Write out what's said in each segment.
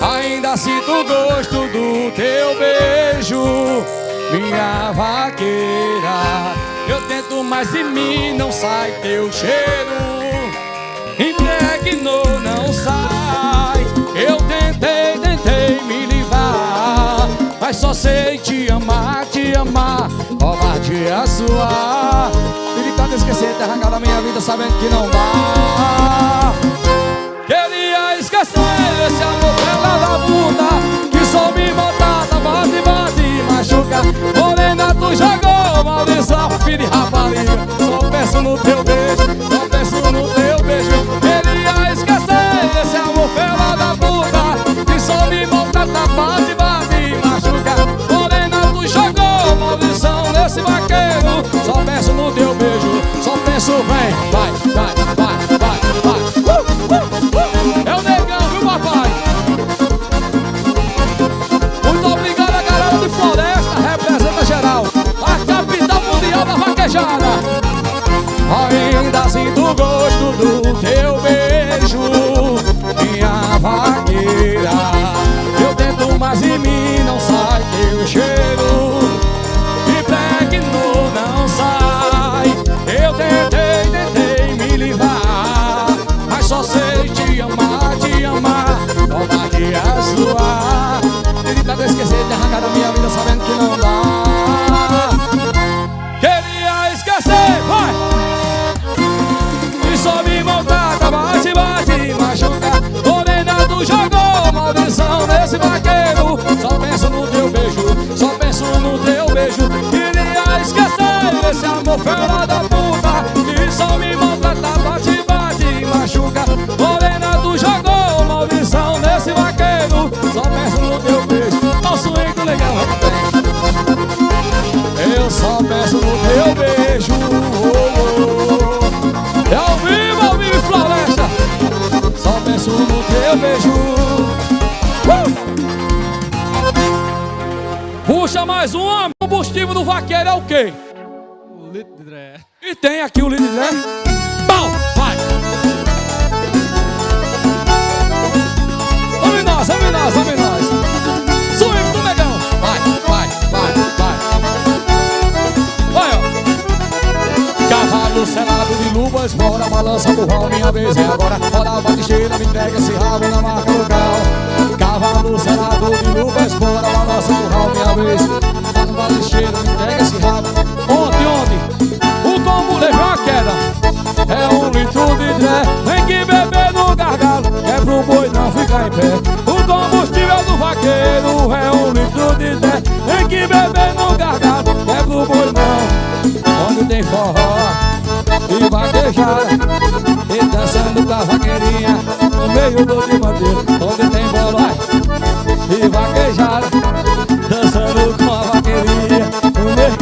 Ainda sinto o gosto do teu beijo, minha vaqueira. Eu tento, mas de mim não sai teu cheiro. Impregnou, não sai. Eu tentei me livrar, mas só sei te amar, covardia sua. Evitando esquecer, ter arrancado a minha vida sabendo que não dá. Queria esquecer esse amor pela da puta, que só me maltrata, bate e machuca. Morena, tu jogou maldição, filho de rapariga. Só penso no teu beijo, só penso no teu beijo. Queria esquecer esse amor pela da puta, que só me maltrata, bate e machuca. Morena, tu jogou maldição nesse vaqueiro. Só penso no teu beijo, só penso, vem, vai. É o negão, viu, papai? Muito obrigado a galera de Floresta, representa geral, a capital mundial da vaquejada. Ainda sinto o gosto do teu beijo, minha vaqueira. Eu tento, mas em mim não sai teu cheiro. Impregnou, não sai. Eu tentei me livrar, mas só sei te amar, covardia sua. Tentando esquecer, de arrancar da minha vida sabendo que não dá. Queria esquecer, vai! E só me maltrata, bate e machuca. Morena, tu jogou maldição nesse vaqueiro. Só penso no teu beijo, só penso no teu beijo. Queria esquecer esse amor fera da puta, que só me maltrata, bate e machuca. Morena, tu jogou maldição nesse vaqueiro. Só penso no teu beijo. Nosso ego legal, eu só penso no teu beijo. É ao vivo, Floresta. Só penso no teu beijo. Puxa mais uma. O combustível do vaqueiro é o quê? O litro de dré. E tem aqui o litro de dré. Bom, vai. Vamos nós. Swing do negão. Vai. Vai, ó. Cavalo selado de luvas, bora, balança do rol, minha vez é agora. Bora, a batisteira, me entrega esse rabo na marca local. Cavalo selado de luvas, bora, balança do rol, minha vez. Bora, batisteira, me entrega esse rabo. Ontem, o combo levou a queda. É um litro de dré, tem que beber no gargalo, é pro boi não ficar em pé. O combustível do vaqueiro é um litro de dré, tem que beber no gargalo, é pro boi não. Onde tem forró e vaquejada, e dançando com a vaqueirinha no meio do de madeira. Onde tem bola e vaquejada, dançando com a vaqueirinha no meio.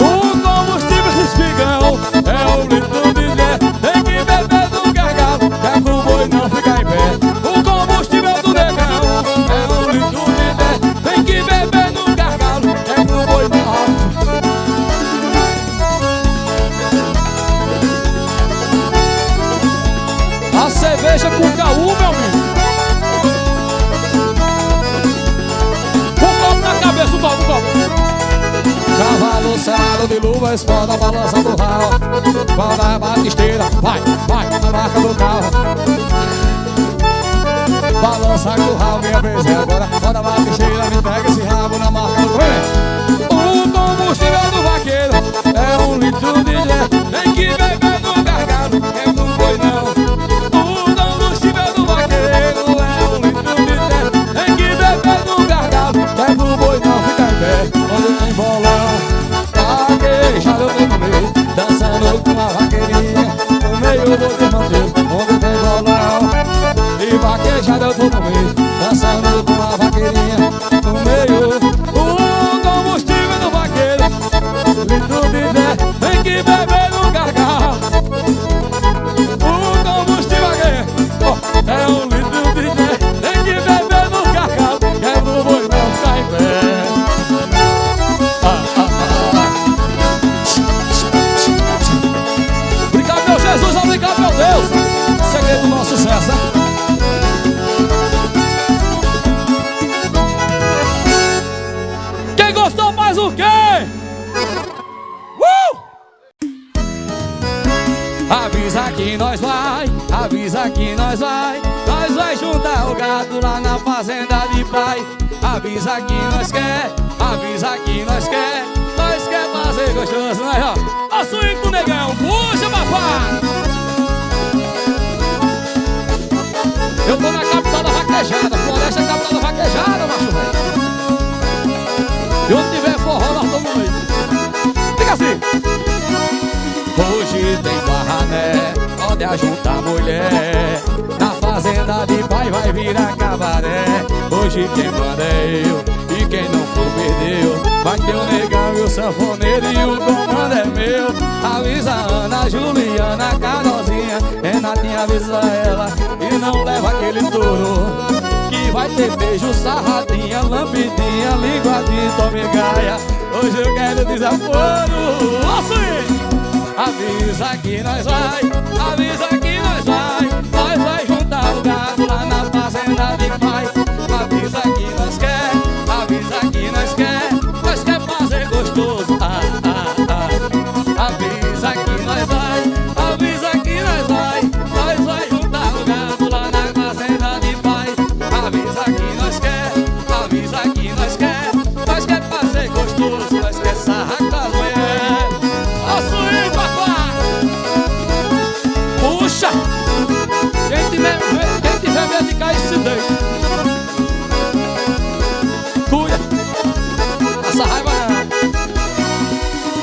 O combustível do espigão é um litro de dré, tem que beber no gargalo, é pro boi não ficar em pé. O combustível do negão é um litro de dré, tem que beber no gargalo, é pro boi não. A cerveja com caú, meu amigo. O copo na cabeça, o copo. Cavalo selado de luvas, bora, balança do ralo. Bora, batisteira, vai, na marca do carro. Balança com o rabo, minha vez é agora. Bora, batisteira, me entrega esse rabo na marca do carro. O combustível do vaqueiro é um litro de dré, tem que beber no gargalo, é pro boi não. O combustível do vaqueiro é um litro de dré, tem que beber no gargalo, é pro boi não ficar em pé. Onde tem bolão, vaquejado eu tô no meio, dançando com a vaqueirinha no meio do desmanteiro. Onde tem bolão e vaquejado eu tô no meio, dançando com a vaqueirinha no meio. O combustível do vaqueiro, litro de dré, tem que beber no gargalo. O combustível é um litro de dré, tem que beber no gargalo, é pro boi não ficar em pé. Avisa que nós vai, avisa que nós vai. Nós vai juntar o gado lá na fazenda de pai. Avisa que nós quer, avisa que nós quer. Nós quer fazer gostoso, nós ó. Ó swing do negão, puxa papai. Eu tô na capital da vaquejada, Floresta é a capital da vaquejada, macho velho. E onde tiver forró, nós estamos aí. Fica assim. Hoje tem barrané, pode ajuntar mulher. Na fazenda de pai vai virar cabaré. Hoje quem manda é eu, e quem não for perdeu. Vai ter o negão e o sanfoneiro e o comando é meu. Avisa a Ana, Juliana, a Carolzinha, Renatinha avisa ela e não leva aquele touro. Que vai ter beijo, sarradinha, lambidinha, linguadinha, tome gaia. Hoje eu quero desaforo. Assim! Avisa que nós vai, avisa que nós vai. Nós vai juntar o gado lá na fazenda de pai. Avisa que nós quer, avisa que nós quer fazer gostoso. Avisa que nós vai, avisa que nós vai. Nós vai juntar o gado lá na fazenda de pai. Avisa que nós quer, avisa que nós quer fazer gostoso. Nós quer sarrar com as mulheres. Ó swing, papai! Puxa! Quem tiver medo de cair se deita. Cuida! Essa raiva não.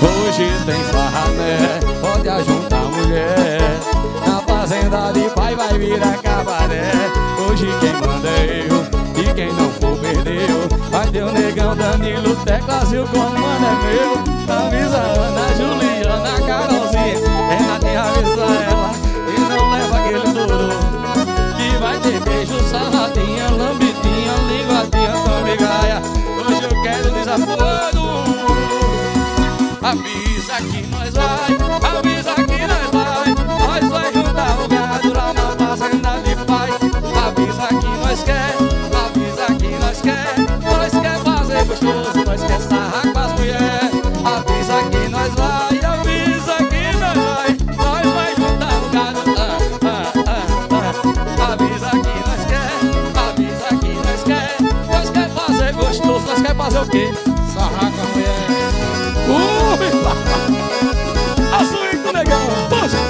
Hoje tem farrané, pode ajuntar mulher. Na fazenda de pai vai virar cabaré. Hoje quem manda é eu, e quem não for perdeu. Vai ter o negão, Danilo, Teclas e o comando é meu. Avisa a Ana, Juliana, Carolzinha, Renatinha avisa ela e não leva aquele touro. Que vai ter beijo, saladinha, lambidinha, linguadinha, tome gaia. Hoje eu quero desaforo. Avisa que nós vai, avisa que nós vai. Nós vai juntar o gado lá na fazenda de pai. Avisa que nós quer, avisa que nós quer fazer gostoso. Nós quer sarrar com as mulheres. Avisa que nós vai, avisa que nós vai. Nós vai juntar o gado. Avisa que nós quer, avisa que nós quer fazer gostoso. Nós quer fazer o quê? Sarrar com a mulher. A swing do negão, puxa!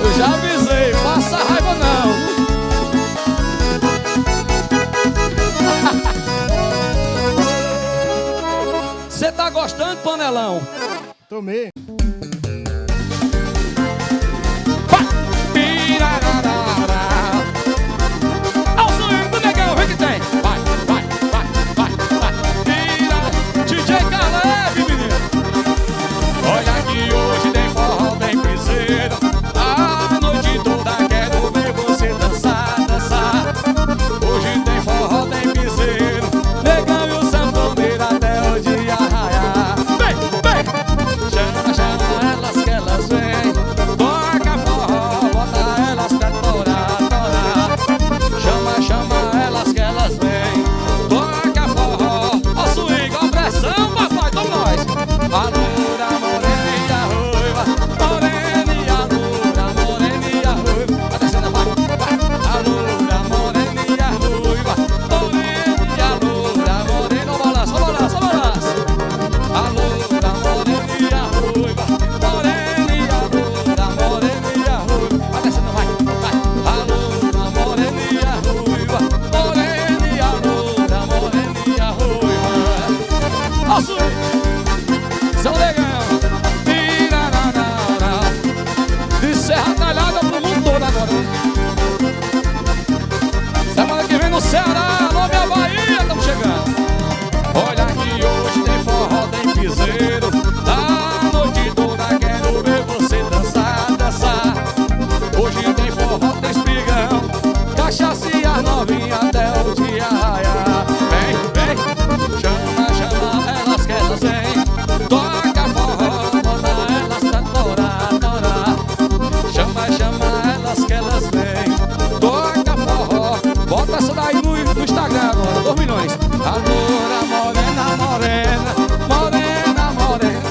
Eu já avisei, passa raiva não. Você tá gostando, panelão? Tomei. Ao swing do negão, vem que tem. Vai, vai, vai, vai, vai. DJ Caleb, menino. Olha que hoje tem forró, tem piseiro. A noite toda quero ver você dançar, dançar. Hoje tem forró, tem piseiro. Negão e o sanfoneiro até o dia raiar. Vem, vem. Chama, chama elas que elas vêm. Toca forró, bota elas pra torar, torar. Chama, chama elas que elas vêm. Toca forró, ó swing, ó pressão, papai, toma nós. A loura, morena e a ruiva, morena e a loura, morena e a ruiva. Vai descendo, vai, vai. A loura, morena e a ruiva, morena e a loura, morena. Ó balança, ó balança, ó balança. A loura, morena e a ruiva, morena e a loura, morena e a ruiva. Vai descendo, vai, vai. A loura, morena e a ruiva, morena e a loura, morena e a ruiva. Ó swing. São Negão, de Serra Talhada pro mundo todo agora. Semana que vem no Ceará, alô minha Bahia, estamos chegando. Olha que hoje tem forró, tem piseiro. A noite toda quero ver você dançar, dançar. Hoje tem forró, tem espigão, cachaça e as novinhas até o dia raiar. Vem, vem, chama, chama elas que elas vêm. Toca forró, bota elas pra torar, torar. Chama, chama elas que elas vêm. Toca forró, bota essa daí no Instagram agora, 2 milhões. A loura, morena, morena, morena, morena.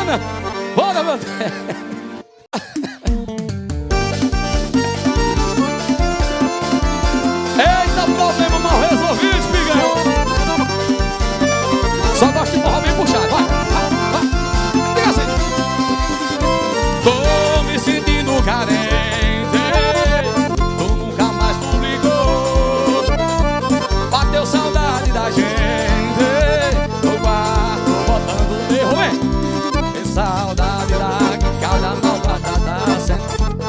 Ana. Bora, meu Deus. Eita, problema mal resolvido, espigão. Só gosto de forró bem puxado. Vai, vai, vai. Diga assim. Tô me sentindo carente. Tu nunca mais tu ligou. Bateu saudade da gente. No quarto botando terror, hein? Que saudade da cada malvada da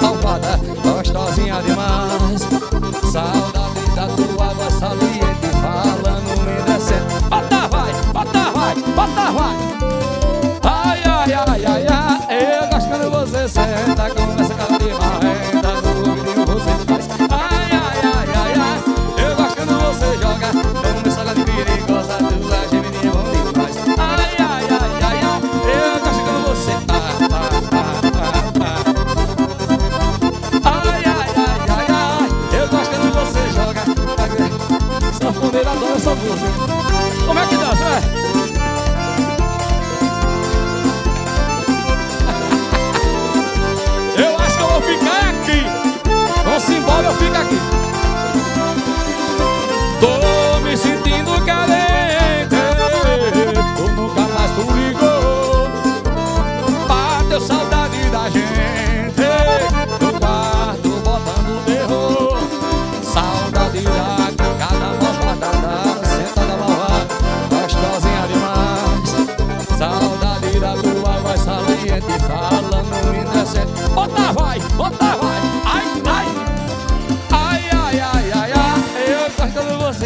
malvada, gostosinha demais. Saudade da tua voz saliente, falando me descendo. Bota vai, bota vai, bota vai. Ai, ai, ai, ai, ai. Eu gosto quando você senta, começa a cara de marrenta, no vídeo você faz. Ai, ai, ai, ai, ai. Eu gosto quando você joga, começa a cara de perigosa, tua geminha bom demais. Ai, ai, ai, ai, ai. Eu gosto quando você Ai, ai, ai, ai, ai. Eu gosto quando você joga. Sanfoneiro adora essa música. Como é que dança, né? Eu acho que eu vou ficar aqui. Vamos embora, eu fico aqui. Tô me sentindo carente. Tu nunca mais tu ligou. Bateu saudade da gente. No quarto botando terror. Saudade da cada malvada da sentada malvada, gostosinha demais. Saudade da tua voz saliente, falando indecente. Bota vai, bota vai. Ai, ai. Ai, ai, ai, ai, ai. Eu gosto quando você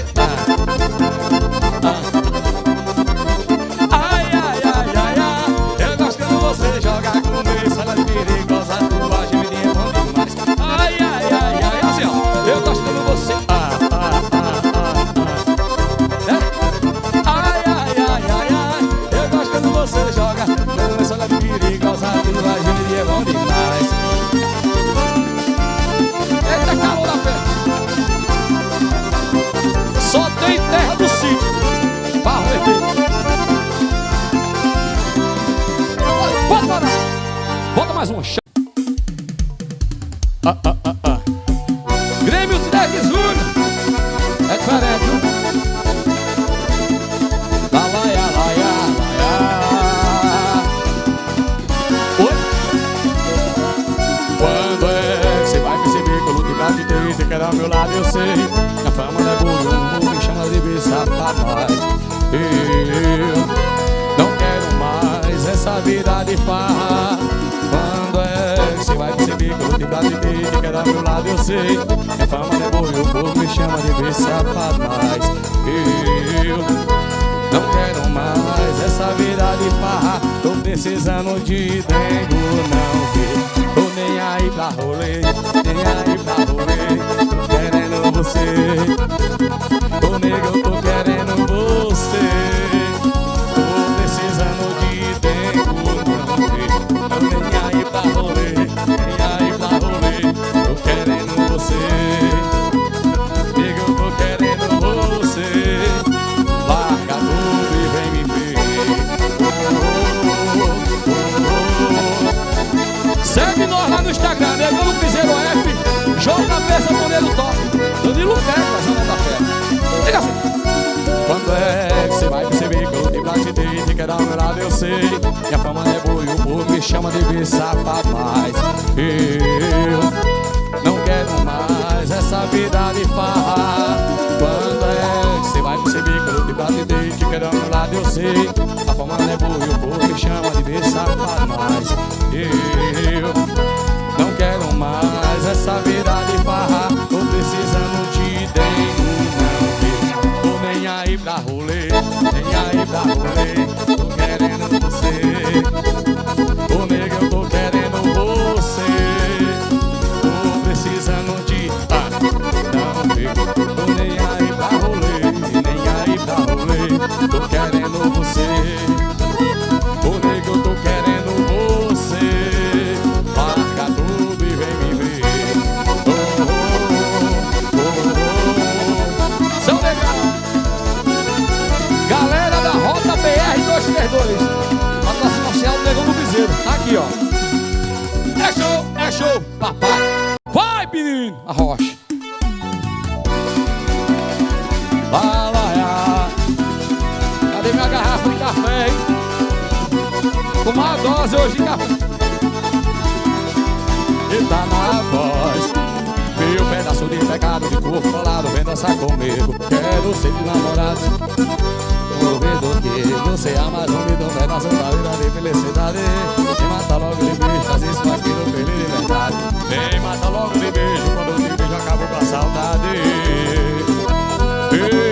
Ai, ai, ai, ai, ai. Eu gosto quando você joga comigo, saudade perigosa, tua geminha é bom demais. Ai, ai, ai, ai, assim ó. Eu gosto quando você Ai, ai, ai, ai, ai. Eu gosto quando você joga começa a perigosa, tua geminha é bom demais. Eita, calor da pé. Só tem terra do sítio. Barro vermelho. Pode parar. Bota mais uma. Grêmio Trek Júnior. É diferente, viu? Lá, lá, lá, lá, lá, Oi? Quando é que você vai perceber que eu luto pra te ter? Você quer ao meu lado, eu sei. A fama não é boa, me chama de safado, mas eu não quero mais essa vida de farra. Quando é que você vai perceber que eu luto pra te ter? Você quer ao meu lado, eu sei. A fama não é boa, o povo me chama de safado, mas eu não quero mais essa vida de farra. Tô precisando de dengo, não vi. Tô nem aí pra rolê, nem aí pra rolê. Tô querendo você. Tô nego, eu tô querendo você. Tô precisando de dengo, não vi. Tô nem aí pra rolê, nem aí pra rolê. Tô querendo você. Nego, eu tô querendo você. Larga tudo e vem me ver. Segue nós lá no Instagram, Negando Cruzeiro F, JP Sanfoneiro Top, Danilo Teclas, Ana da Fé. Diga assim. Quando é que você vai perceber que eu tenho pra te ter? Te quero ao meu lado, eu sei. Minha fama não é boa e o povo me chama de safado, mas eu não quero mais essa vida de farra. Quando é que você vai perceber que eu tenho pra te ter? Te quero ao meu lado, eu sei. A fama não é boa e o povo me chama de safado, mas eu não quero mais essa vida de farra. Tô precisando de dengo, não vi. Tô nem aí pra rolê, nem aí pra rolê. Tô querendo você. Ô nega, eu tô querendo você. Tô precisando de não vi. Tô nem aí pra rolê, nem aí pra rolê. Tô querendo você. Ô nega, eu tô querendo você. Larga tudo e vem me ver. São legal. Galera da Rota BR 232, patrocínio oficial do Negão do Bezerro. a rocha. Lá, lá, lá. Cadê minha garrafa de café, hein? Com uma dose hoje de café. E tá na voz. Meu pedaço de pecado de corpo falado, vem dançar comigo. Quero ser de namorados. Ouvindo que você ama, não me dá um pedaço da vida de felicidade. Me mata logo de beijo, faz isso aqui no feliz de verdade. Me mata logo de beijo, quando te beijo acabo com a saudade.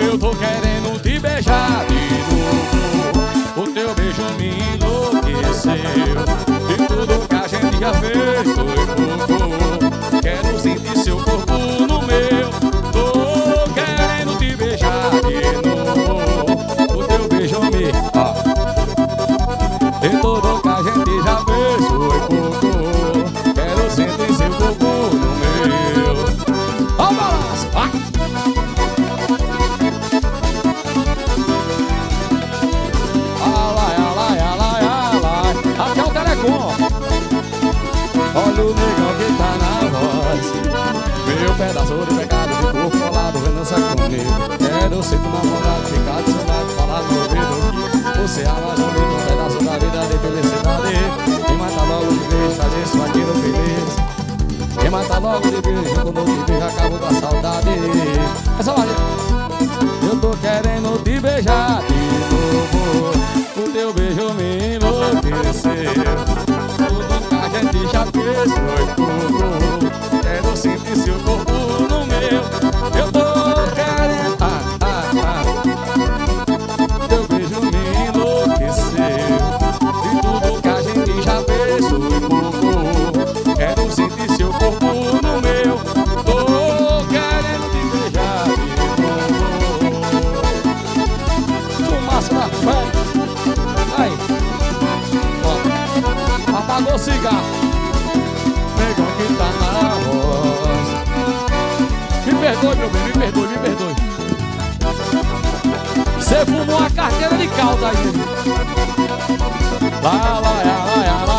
Eu tô querendo te beijar de novo. O teu beijo me enlouqueceu. E tudo que a gente já fez foi pouco. Quero sentir seu corpo no meu. Tô querendo te beijar de novo. O teu beijo me... E tudo que a gente já fez foi pouco. Quero sentir seu corpo no meu. Ó o balanço, vai! Até o telecom. Olha o negão que tá na voz. Meu pedaço de pecado de corpo colado, vem dançar comigo. Quero ser teu namorado, ficar do seu lado, falar no ouvido que você ama comigo, um pedaço da vida de felicidade. Me mata logo de beijo, faz isso aqui no feliz. Me mata logo de beijo, quando te beijo acabo da saudade. Essa vai. Eu tô querendo te beijar de novo. O teu beijo me enlouqueceu. Tudo que a gente já fez foi pouco. Quero sentir seu corpo no meu. Eu tô querendo... Teu beijo me enlouqueceu. E tudo que a gente já fez foi pouco. Quero sentir seu corpo no meu. Tô querendo te beijar de novo. Fumaça da fé. Aí, ó, apagou o cigarro. Negão que tá na voz. Me perdoe, meu bem, me perdoe, me perdoe. Você fumou uma carteira de calda aí. Lá, lá, lá, lá, lá,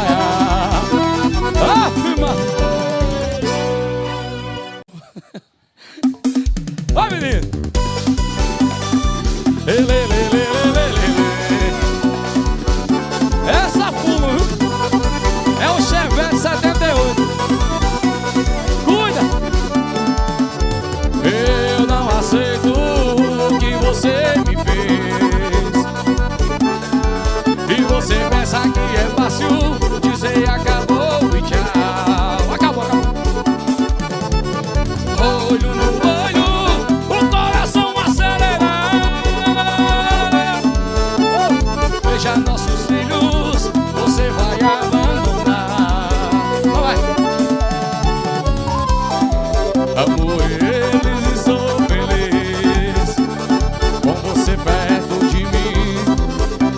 lá. Afirma. Vai, menino. Ele. Essa fuma, viu? É um Chevette 78. Cuida! Eu não aceito o que você me fez. E você pensa que é fácil dizer acabou e tchau. Acabou, acabou. Olho no olho, o coração acelerar. Veja nossos filhos, você vai abandonar. Não vai. Amo eles e sou feliz com você perto de mim.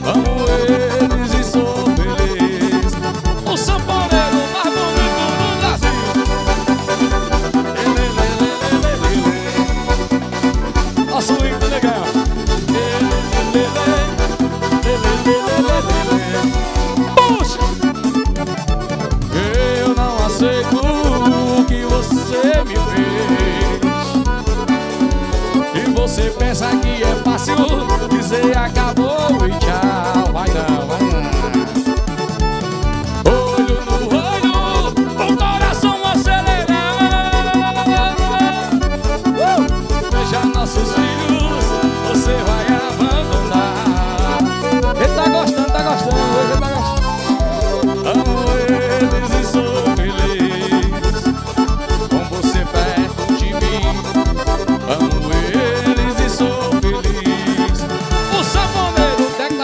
Amo eles e sou feliz. O sanfoneiro mais bonito do Brasil. Nosso lindo legal. Puxa! Eu não aceito o que você me fez. E você pensa que é fácil dizer acabou e tchau. Vai não, vai não. Olho no olho, o coração acelerar. Veja nossos filhos, você vai abandonar. Ele tá gostando, hoje ele tá gostando. Amo eles e sou feliz com você perto de mim. Amo eles e sou feliz. O sanfoneiro, o que tá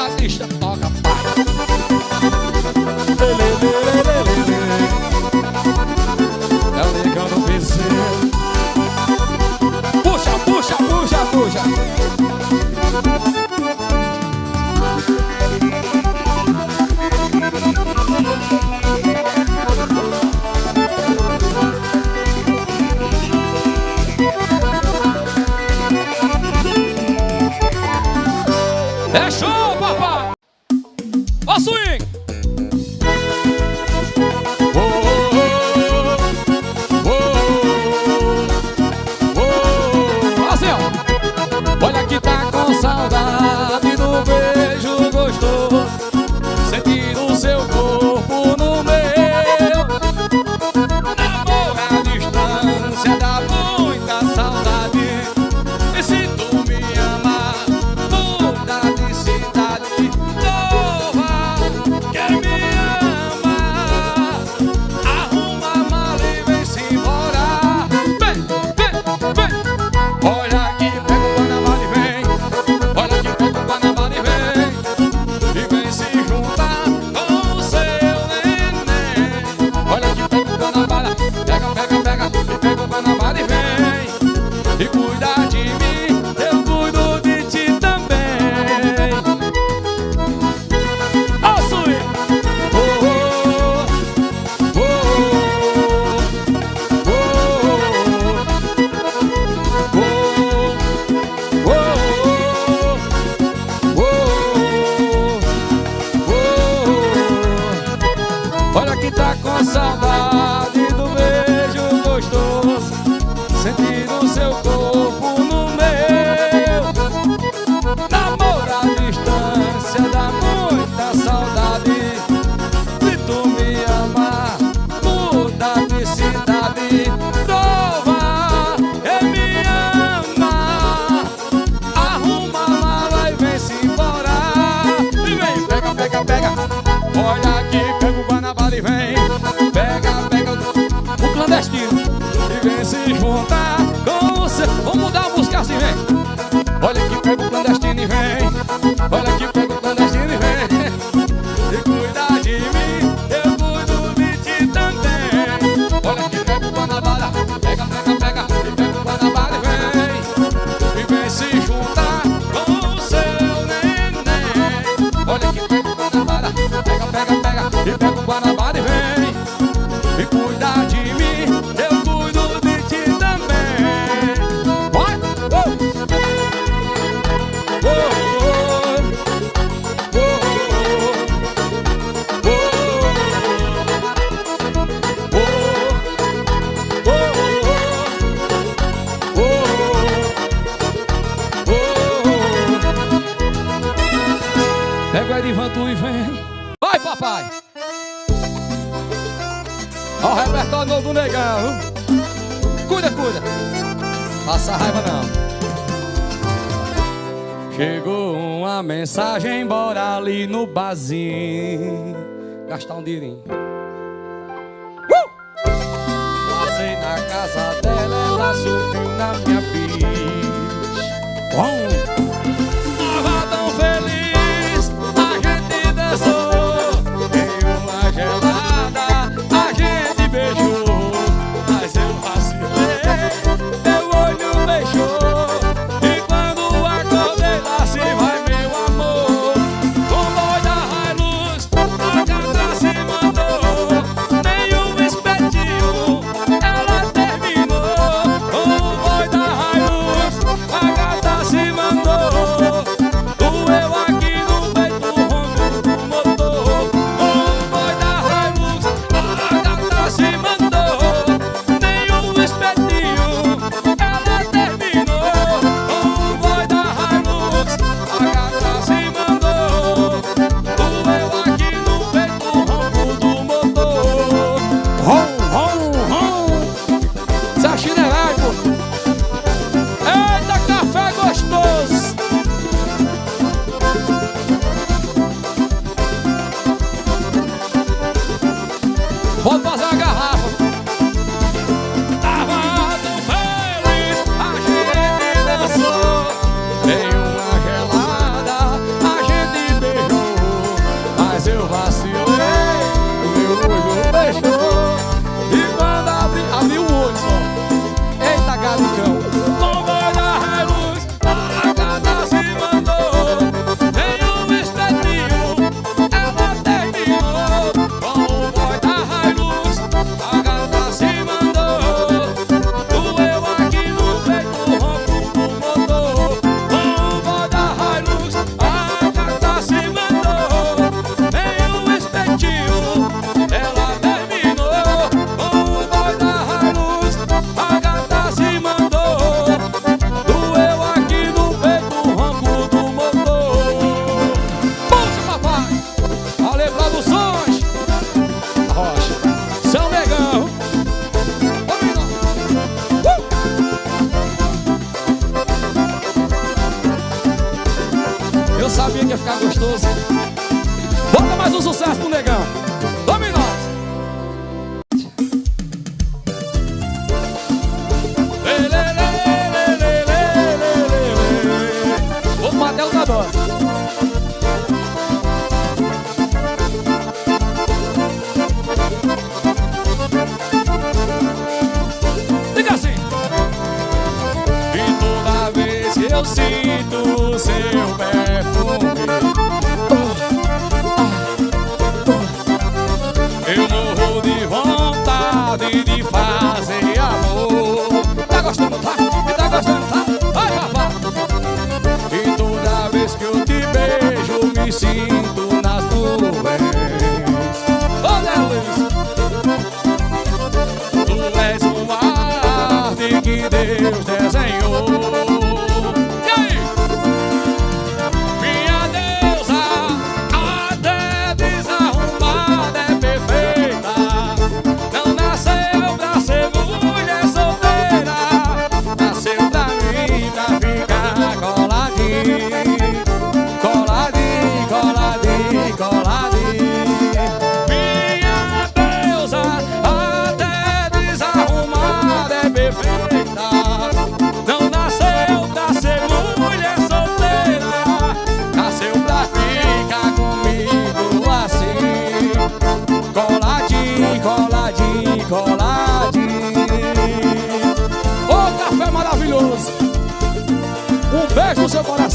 juntar com você. Vamos mudar a música assim, vem. Olha que pega o clandestino e vem. Olha que pega o clandestino e vem. E cuida de mim, eu cuido de ti também. Olha que pega o Guanabara, pega, pega, pega. E pega o Guanabara e vem. E vem se juntar com o seu neném. Olha que pega o Guanabara, pega, pega, pega. E pega o Guanabara e vem. E cuida de mim, eu cuido de ti também. Vai! Pega o Erivanto e vem. Vai, papai! Ó o repertório novo do negão. Cuida, cuida. Passa raiva não. Chegou uma mensagem, bora ali no barzinho gastar um dinheirinho. Passei na casa dela, ela subiu na minha bicha. Tava tão feliz, a gente dançou em uma gelada, a gente beijou, mas eu vacilei, meu olho fechou. E quando acordei lá se vai meu amor, o boi da Hilux, a gata se mandou, nenhum espetinho, ela terminou. O boi da Hilux, a gata se mandou, doeu aqui no peito o ronco do motor. O boi da Hilux, a gata se mandou, nenhum espetinho, ela terminou. O boi da Hilux, a gata se mandou, doeu aqui no peito o ronco do motor. Rom, rom, rom. Zé Chinelago. Eita, café gostoso. Pode fazer a garrafa. Tava tão feliz, a gente dançou em uma gelada, a gente beijou, mas eu vacilei, meu olho fechou. E quando abri o olho só, eita galucão. O boi da Hilux, a gata se mandou, nenhum espetinho, ela terminou. O boi da Hilux, a gata se mandou, doeu aqui no peito o ronco do motor. O boi da Hilux, a gata se mandou, nenhum espetinho, ela terminou. O boi da Hilux, a gata se mandou, doeu aqui no peito o ronco do motor. Puxa, papai! Ale Produções, Rocha, São Negão. Eu sabia que ia ficar gostoso. Bota mais um sucesso pro Negão. Dominó. Vou matar o Tadó. Fica assim. E toda vez que eu sinto seu perfume,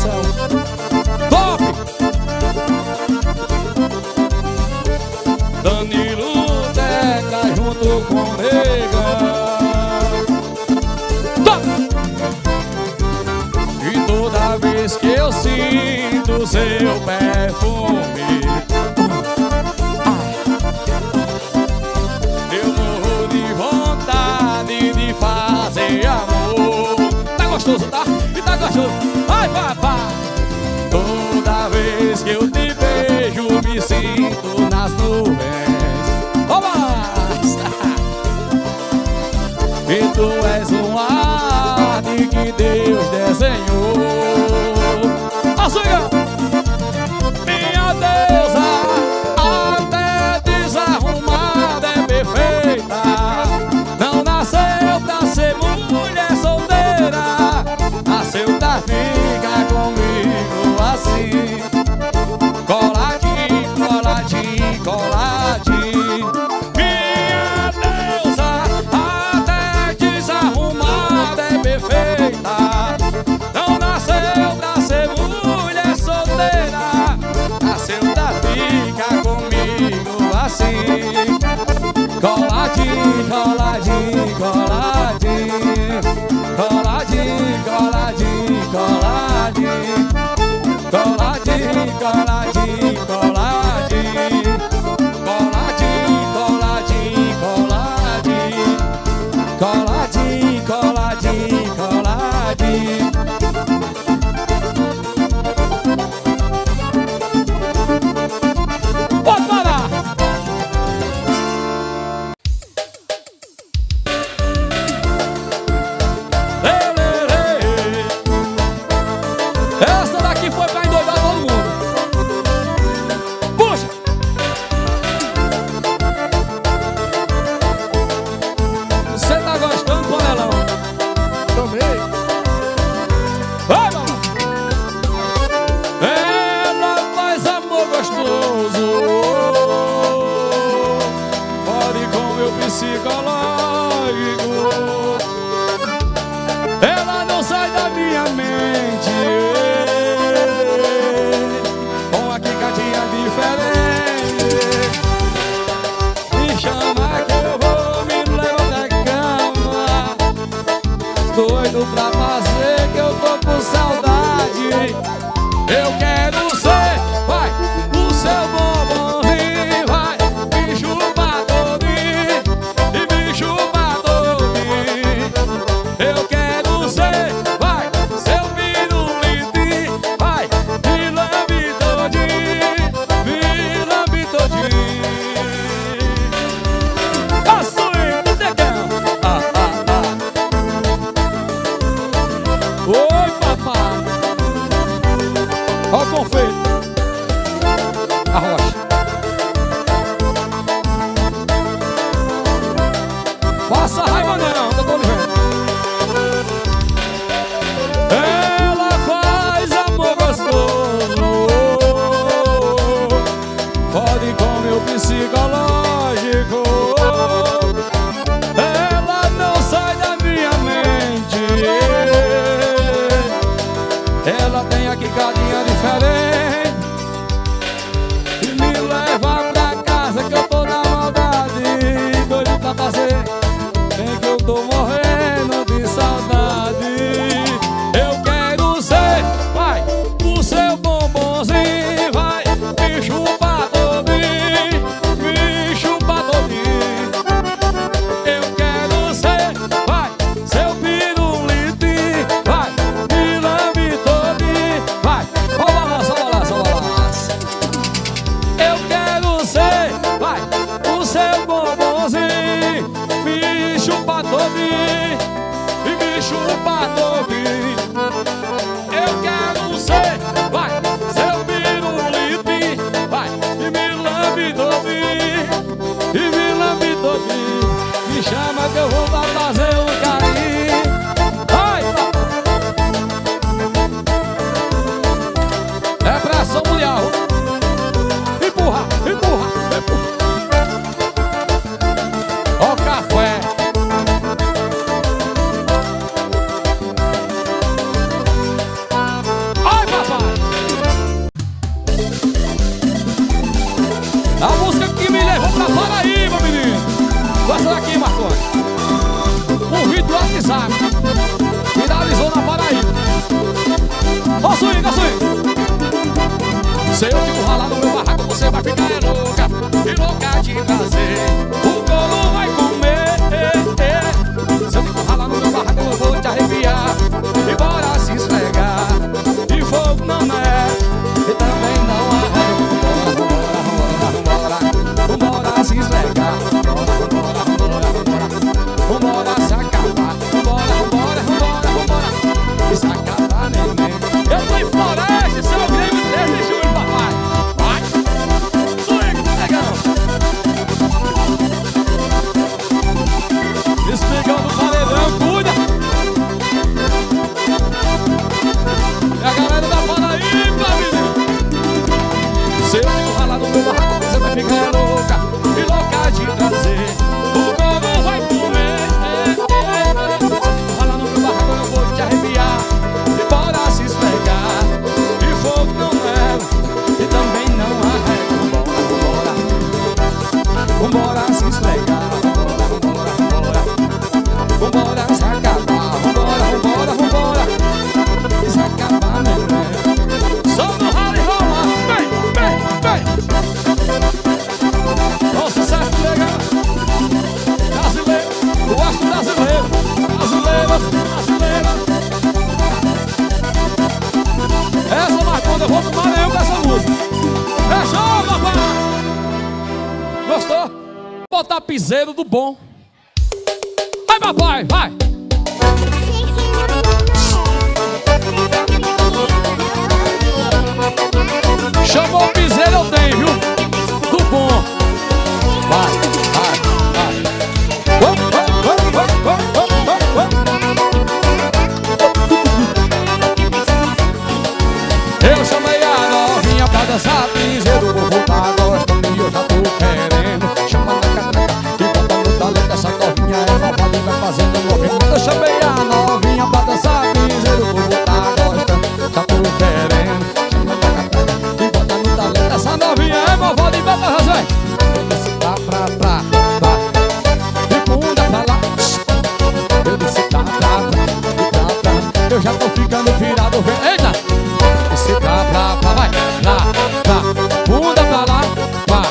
coração. Top! Danilo Deca junto com o Negão. Top! E toda vez que eu sinto seu perfume, eu morro de vontade de fazer amor. Tá gostoso, tá? E tá gostoso. Ai, papai! Toda vez que eu te vejo, me sinto nas nuvens. Oba! E tu és um arte que Deus desenhou. Açúcar! Minha deusa, até desarrumada é perfeita. Não nasceu pra ser mulher solteira, nasceu pra ficar comigo assim. Coladinho, coladinho, coladinho. Minha deusa, até desarrumada é perfeita. Não nasceu pra ser mulher solteira, nasceu pra ficar comigo assim. Coladinho, coladinho, coladinho. Coladinho, coladinho, coladinho. Coladinho, coladinho, coladinho. Coladinho, coladinho, coladinho. Coladinho, coladinho, coladinho. Pode parar! A música que me levou pra Paraíba, menino. Gosta daqui, Marconi. Um vídeo do WhatsApp viralizou na Paraíba. Ó, swing, ó, swing. Se eu fico ralar no meu barraco, você vai ficar louca e louca de prazer. O couro vai comer. Se eu fico ralar no meu barraco, eu vou te arrepiar e bora se esfregar. E fogo não é, e também não arrega. Vambora se esfregar. Vambora se acabar. Vambora e se acabar, neném. Eu tô em Floresta, seu Grêmio 13 de julho, papai. Vai, swing, negão. Despegando o paredão, cuida. E a galera da Paraíba, menino. Se eu fico ralar no meu barraco, você vai ficar louca e louca de prazer. O couro vai comer. Se eu fico ralar no meu barraco, eu vou te arrepiar e bora se esfregar. E fogo não leva e também não arrega. Vambora se esfregar. Vambora se acabar. Vambora e se acabar, neném. Só no rally Roma. Vem. Ó, sucesso legal. Brasileiro, eu gosto brasileiro. Brasileiro. Essa Marcona, eu vou tomar eu com essa música. Fechou, papai? Gostou? Botar piseiro do bom. Vai, papai, vai. Chamou o piseiro, eu tenho, viu? Do bom. Vai. Eu chamei a novinha pra dançar piseiro. Vou voltar gostando e eu já tô querendo. Chama na catraca e bota no talento. Essa novinha é malvada e vai fazendo movimento. Eu chamei a novinha pra dançar piseiro. Vou voltar gostando, já tô querendo. Chama na catraca e bota no talento. Essa novinha é malvada e vai fazendo. Eu desci pra e bunda pra lá. Eu desci pra. Eu já tô ficando virado. Eita! Desci pra, vai, pra, bunda pra lá, pá.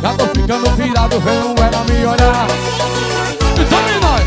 Já tô ficando virado, vendo ela me olhar. Então e nós?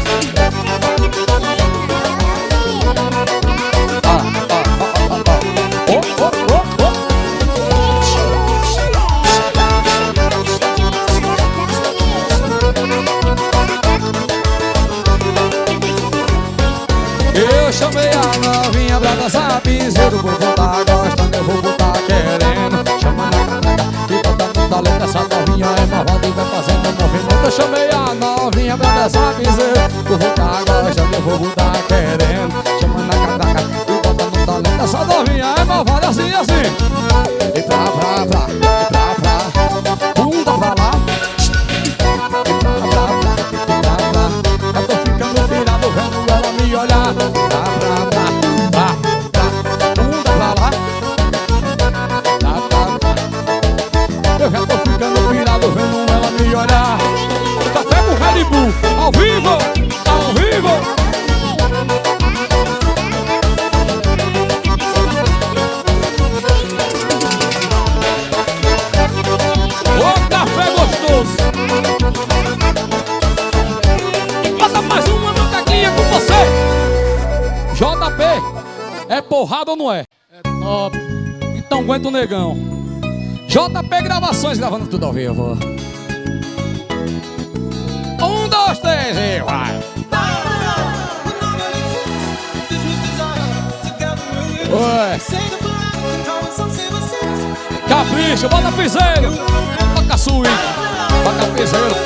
Eu chamei a novinha pra dançar piseiro. Vou voltar gostando, eu vou voltar querendo. Chama na catraca e bota no talento. Essa novinha é malvada e vai fazendo movimento. Eu chamei a novinha pra dançar piseiro. Vou voltar gostando, eu vou voltar querendo. Chama na catraca e bota no talento. Essa novinha é malvada assim, assim. E pra, bunda pra lá. Já tô ficando virado, vendo ela me olhar. Bunda pra lá. Eu já tô ficando virado, vendo ela me olhar. Café com Red Bull, ao vivo. Ô, café gostoso. Passa mais uma macaquinha com você. JP, é porrada ou não é? É top. Então aguenta o negão. JP Gravações, gravando tudo ao vivo. 1, 2, 3 e vai. Oi. Capricha, bota piseiro. Toca swing. Toca piseiro.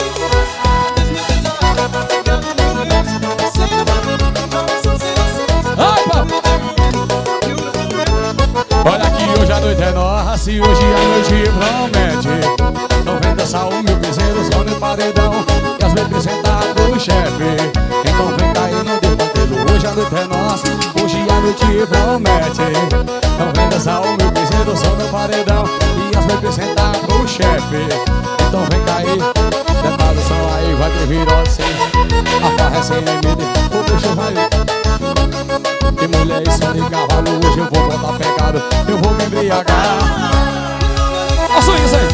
Ai, papai. Olha que hoje a noite é nossa e hoje a noite promete. Não vem dançar o meu piseiro só no paredão e às vezes sentado o chefe. Então vem cair no debateiro. Hoje a noite é nossa, hoje a noite promete. Não vem dançar o meu piseiro só no paredão bebês sentar pro chefe. Então vem cair, detalhes são aí, vai ter virose. A farra é sem limite, o bicho vai. Que mulher e som de cavalo, hoje eu vou botar pecado, eu vou me embriagar. Olha só isso aí.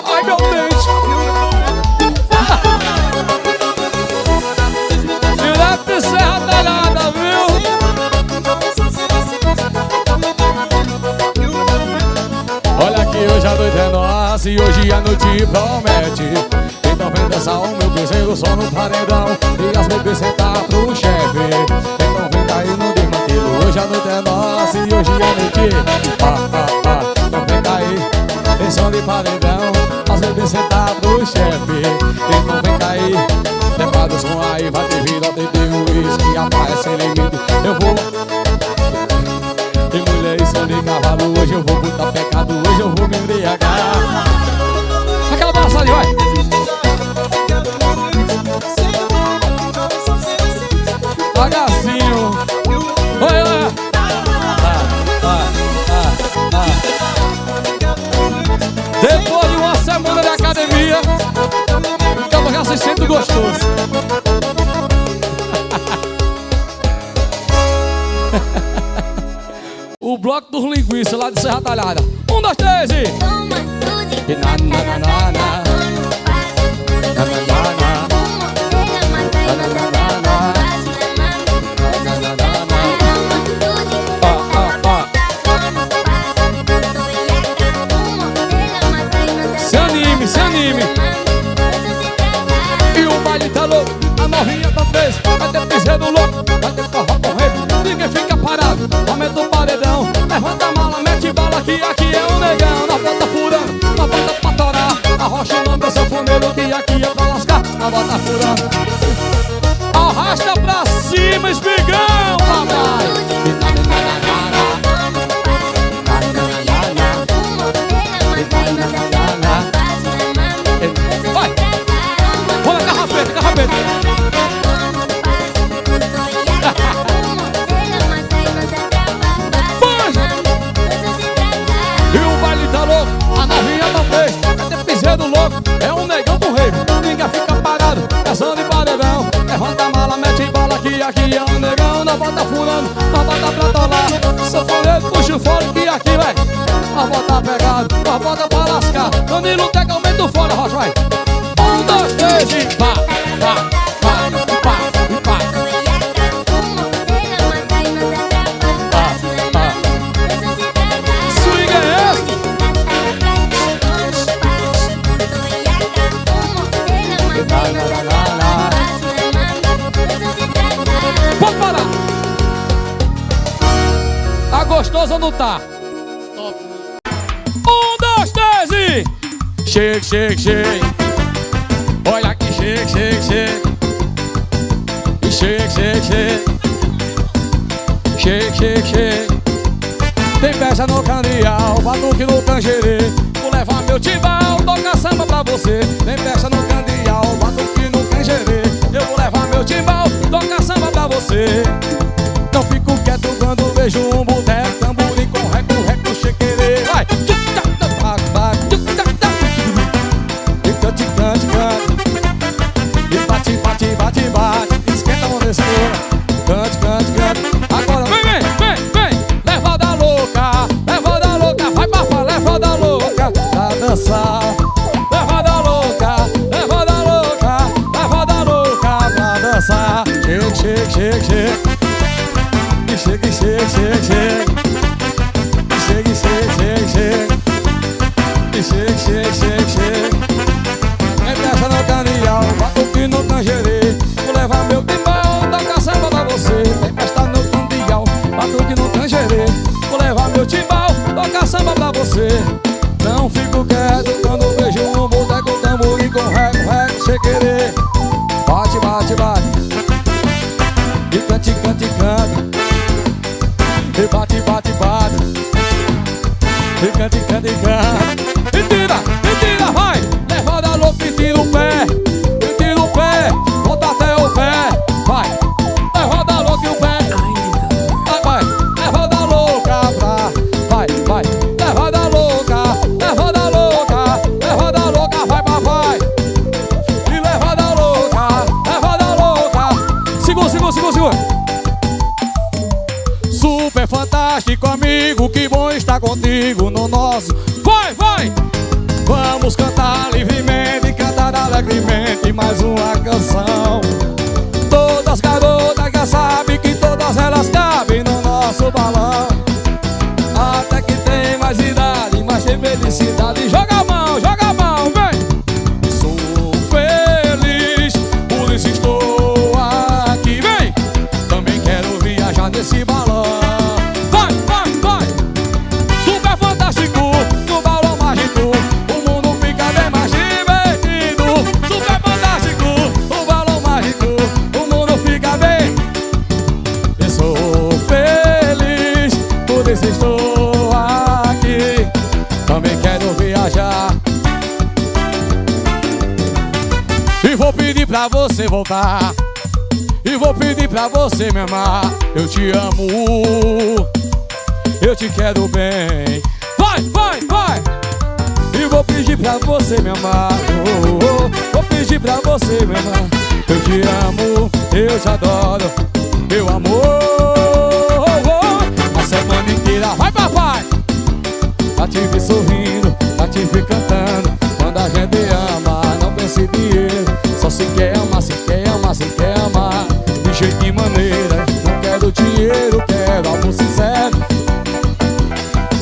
Ai meu Deus. Direto de Serra Talhada, viu? Olha que hoje a noite é nossa e hoje a noite promete. Então vem dançar o meu piseiro só no paredão e as bebês sentar pro chefe. Então vem cair no desmantelo. Hoje a noite é nossa e hoje a noite então vem cair, tem som de paredão, as bebês sentar pro chefe. Então vem cair, levado o som aí, vai ter vida, tem uísque, a praia sem limite. Eu vou. Tem mulher e som de cavalo, hoje eu vou botar pecado, hoje eu vou me embriagar. Aquela balançadinha, vai! Devagarzinho. Olha lá. Depois de uma semana de academia, acaba já se sente gostoso. O bloco dos linguiças lá de Serra Talhada. 1, 2, 3 e... na na na na na. Se anime, se anime. E o baile tá louco, a novinha tá presa. Vai ter piseiro louco, vai ter forró correndo. Ninguém fica parado, aumenta o paredão. Levanta a mala, mete bala que aqui é um negão. Na bota furando, na bota pra torar. Arrocha o nome do sanfoneiro que aqui é pra lascar. Na bota furando, arrasta pra cima, espigão, papai. Vai! Vamos lá, carrapeta, carrapeta. E o baile tá louco, a novinha tá presa. Vai ter piseiro louco, é um negão do rei. Ninguém fica parado, é som de paredão. Levanta a mala, mete bala que aqui é um negão. Na bota furando, na bota pra tolar. Sanfoneiro, puxa o fora que aqui vai. A bota pegado, a bota pra lascar. Danilo Teca, aumenta o fora, Rocha, vai. 1, 2, 3 e pá, pá, pá, pá, pá. Swing é esse? Pode parar. Tá gostoso ou não tá? Top. 1, 2, 3 e... Chega, chega, chega. Olha aqui, chega, chega, chega. E chega, chega, chega. Chega, chega, chega. Tem festa no Candial, batuque no Tangerê. Vou levar meu timbal, tocar samba pra você. Tem festa no Candial, batuque no Tangerê. Eu vou levar meu timbal, tocar samba pra você. Não fico quieto quando vejo um boteco, tamborim com reco, reco, chequerê. Vai! E cante, cante, cante. E bate, bate, bate, bate. Esquenta a mão desse cante, cante, cante. Agora vem, vem, vem, vem. Leva da louca, leva da louca. Vai papá, leva da louca pra dançar. Leva da louca, leva da louca, leva da louca pra dançar. Chega, chega, chega, chega. E chega, chega, chega, chega. E chega, chega, chega, chega. E chega, chega, chega, chega. Vem festa no Candial, batuque no Tangerê. Vou levar meu timbal, tocar samba pra você. Vem festa no Candial, batuque no Tangerê. Vou levar meu timbal, tocar samba pra você. Não fico quieto quando vejo um boteco, tamborim com reco, reco, chequerê. Bate, bate, bate. E cante, cante, cante. E bate, bate, bate. E cante, cante, cante. E tira, vai. Leva da louca e tira o pé. E tira o pé, bota até o pé. Vai. Leva da louca e o pé. Vai, vai. fantástico amigo, que bom estar contigo no nosso. Vai, vai! Vamos cantar livremente, cantar alegremente mais uma canção. Todas garotas já sabem que todas elas cabem no nosso balão. Até que tem mais idade, mas tem felicidade. Joga a mão, vem! Sou feliz, por isso estou aqui, vem! Também quero viajar nesse balão. Vai, vai, vai! Super fantástico, no balão mágico, o mundo fica bem mais divertido. Super fantástico, o balão mágico, o mundo fica bem. Eu sou feliz, por isso estou aqui. Também quero viajar. E vou pedir pra você voltar, e vou pedir pra você me amar. Eu te amo, eu te quero bem. Vai, vai, vai! E vou pedir pra você me amar. Vou pedir pra você me amar. Eu te amo, eu te adoro, meu amor. A semana inteira, vai papai! A te ver sorrindo, a te ver cantando. Quando a gente ama, não pensa em dinheiro. Só se quer amar, se quer amar, se quer amar. De jeito e maneira, não quero dinheiro, quero amor sincero.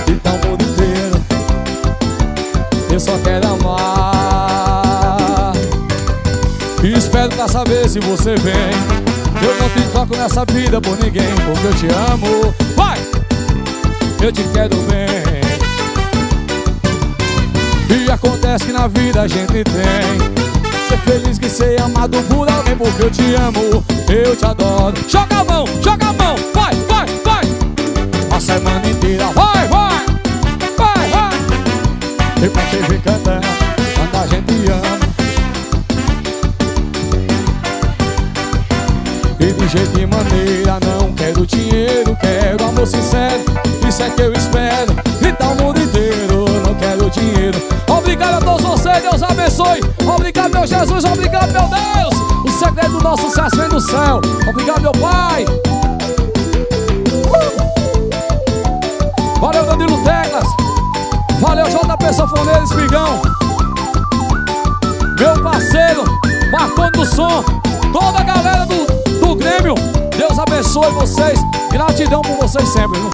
Então o mundo inteiro, eu só quero amar. E espero pra saber se você vem. Eu não te troco nessa vida por ninguém, porque eu te amo. Vai! Eu te quero bem. E acontece que na vida a gente tem ser feliz que ser amado por alguém, porque eu te amo, eu te adoro. Joga a mão, vai, vai, vai! A semana inteira, vai, vai! Vai, vai! E pra te ver cantando, quando a gente ama. E de jeito e maneira, não quero dinheiro, quero amor sincero. Isso é que eu espero, e tá o mundo inteiro, não quero dinheiro. Obrigado a todos vocês, Deus abençoe. Obrigado, meu Jesus, obrigado, meu Deus. O segredo do nosso sucesso vem do céu. Obrigado, meu Pai. Valeu, Danilo Teclas. Valeu, JP Sanfoneiro Espigão. Meu parceiro, Marconi do Som. Toda a galera do Grêmio, Deus abençoe vocês. Gratidão por vocês sempre, viu?